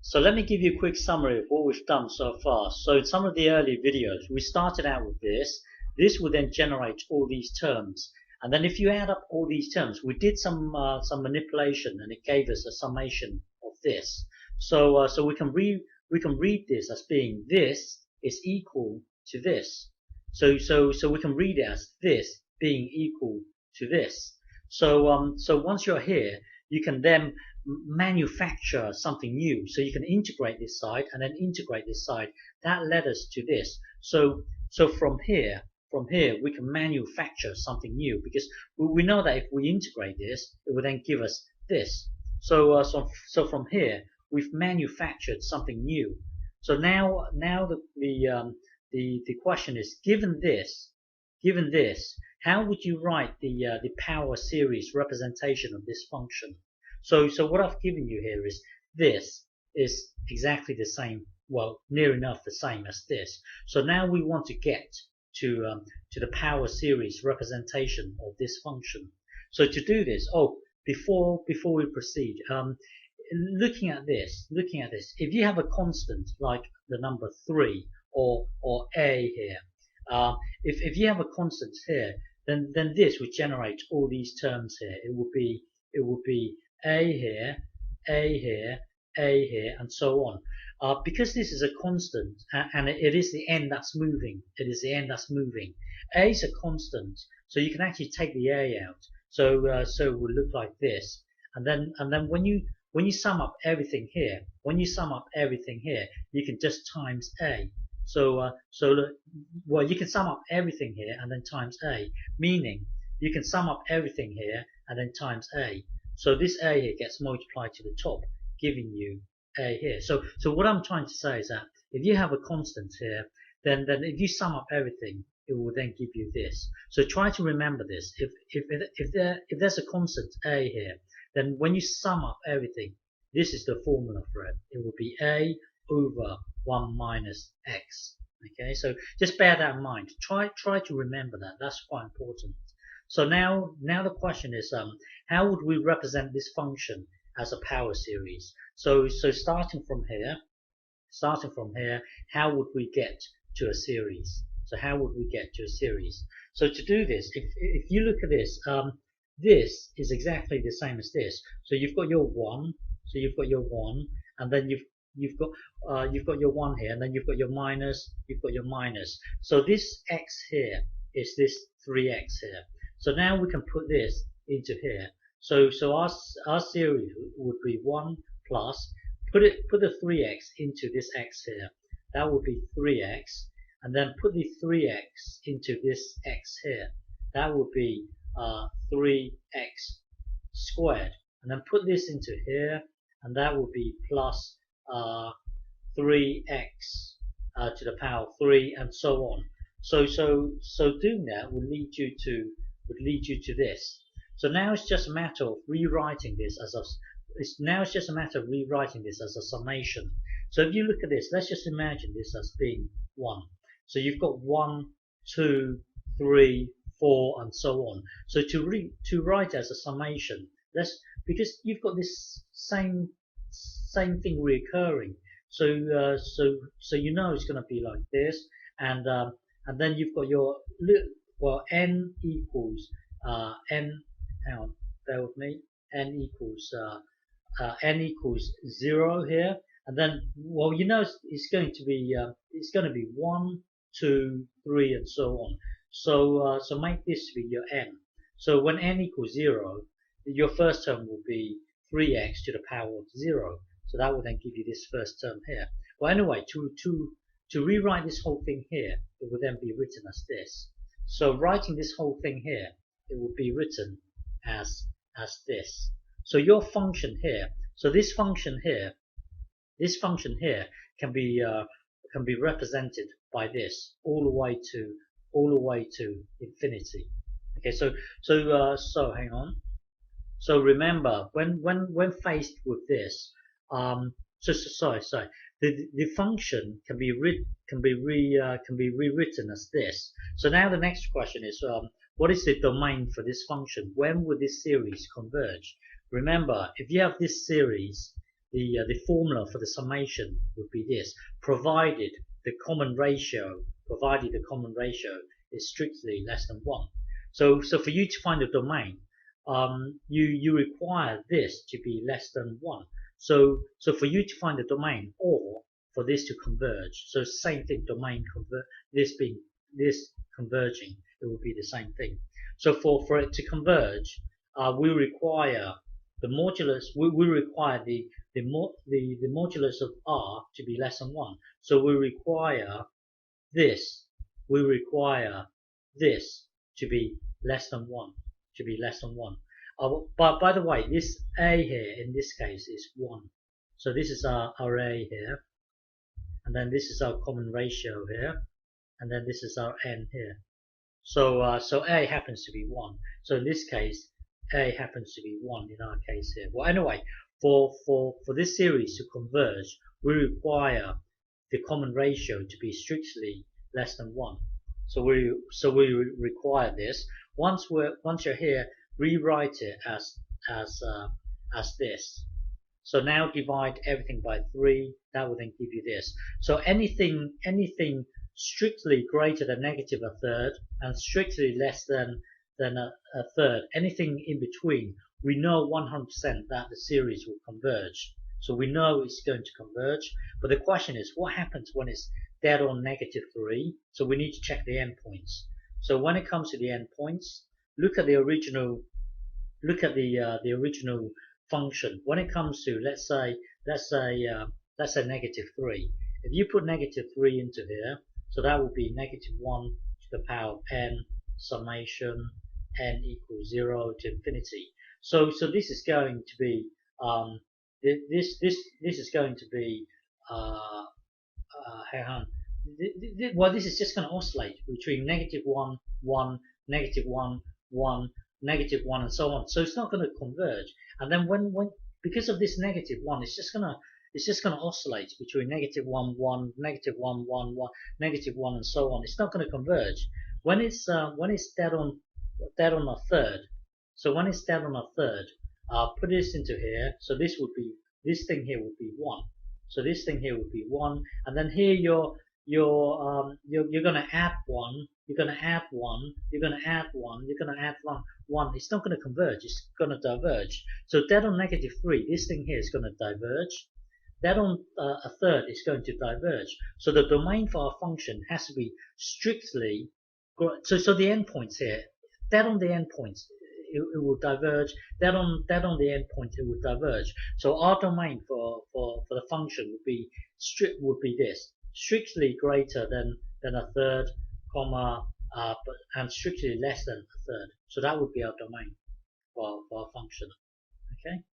So let me give you a quick summary of what we've done so far. So in some of the early videos, we started out with this. This would then generate all these terms. And then if you add up all these terms, we did some manipulation, and it gave us a summation of this. So we can read this as being this is equal to this. So we can read it as this being equal to this. So once you're here, you can then manufacture something new. So you can integrate this side and then integrate this side. That led us to this. So from here we can manufacture something new, because we know that if we integrate this, it will then give us this. So from here we've manufactured something new. So now the question is, given this, how would you write the power series representation of this function? So what I've given you here is this is exactly the same, well, near enough the same as this. So now we want to get to the power series representation of this function. So to do this, before we proceed, looking at this, if you have a constant like the number 3 or a here, if you have a constant here, then this would generate all these terms here. It would be a here, a here, a here, and so on. Because this is a constant, and it is the end that's moving. It is the end that's moving. A is a constant, so you can actually take the a out. So it will look like this. And then when you sum up everything here, you can just times a. Well, you can sum up everything here and then times a, meaning you can sum up everything here and then times a. So this a here gets multiplied to the top, giving you a here. So what I'm trying to say is that if you have a constant here, then if you sum up everything, it will then give you this. So try to remember this. If there's a constant a here, then when you sum up everything, this is the formula for it. It will be a over 1 minus x. Okay, so just bear that in mind. Try to remember that. That's quite important. So now the question is, how would we represent this function as a power series? So starting from here, how would we get to a series? So how would we get to a series? So to do this, if you look at this, this is exactly the same as this. So you've got your 1, and then you've got your 1 here, and then you've got your minus, So this x here is this 3x here. So now we can put this into here. So our series would be 1 plus, put the 3x into this x here. That would be 3x, and then put the 3x into this x here. That would be 3x squared, and then put this into here, and that would be plus 3x to the power 3, and so on. So doing that would lead you to this. So now it's just a matter of rewriting this as a summation. So if you look at this, let's just imagine this as being 1. So you've got 1, 2, 3, 4, and so on. So to write as a summation, because you've got this same thing recurring. So you know it's going to be like this, and then you've got your n equals n. Hang on, bear with me. N equals 0 here, and then you know it's going to be 1, 2, 3, and so on. So make this to be your n. So when n equals 0, your first term will be 3x to the power of 0. So that will then give you this first term here. Well, anyway, to rewrite this whole thing here, it will then be written as this. So writing this whole thing here, it will be written as this. So your function here, this function here can be represented by this all the way to infinity. Okay, so hang on. So remember, when faced with this, the function can be rewritten as this. So now the next question is, what is the domain for this function? When will this series converge? Remember, if you have this series, the formula for the summation would be this: provided the common ratio is strictly less than one. So for you to find the domain, you require this to be less than one. So for you to find the domain, or for this to converge, so same thing, domain convert, this converging, it will be the same thing. So for it to converge, we require the modulus. We require the modulus of r to be less than one. So we require this. We require this to be less than one. To be less than one. But by the way, this a here in this case is one. So this is our a here, and then this is our common ratio here, and then this is our n here. So a happens to be one. So in this case, a happens to be one in our case here. Well, anyway, for this series to converge, we require the common ratio to be strictly less than one. So we require this. Once you're here, rewrite it as this. So now divide everything by 3. That will then give you this. So anything strictly greater than negative a third and strictly less than a third, anything in between, we know 100% that the series will converge. So we know it's going to converge. But the question is, what happens when it's dead on negative 3? So we need to check the endpoints. So when it comes to the endpoints, look at the original function. When it comes to let's say negative 3, if you put negative 3 into here, so that would be negative 1 to the power of n summation n equals 0 to infinity. So this is going to be this is going to be hang on. Well, this is just going to oscillate between negative 1, 1, negative 1, 1, negative 1, and so on. So it's not going to converge. And then when because of this negative 1, it's just going to oscillate between negative 1, 1, negative 1, 1, 1, negative 1, and so on. It's not going to converge. When it's dead on a third. So when it's dead on a third, put this into here. So this thing here would be 1. So this thing here would be 1, and then here you're going to add 1. You're going to add 1. You're going to add 1. You're going to add 1. It's not going to converge. It's going to diverge. So dead on negative 3, this thing here is going to diverge. Dead on a third is going to diverge. So the domain for our function has to be strictly. So the endpoints here, dead on the endpoints, it will diverge. Dead on the endpoint, it will diverge. So our domain for the function would be this: strictly greater than a third, comma, and strictly less than a third. So that would be our domain for our function. Okay.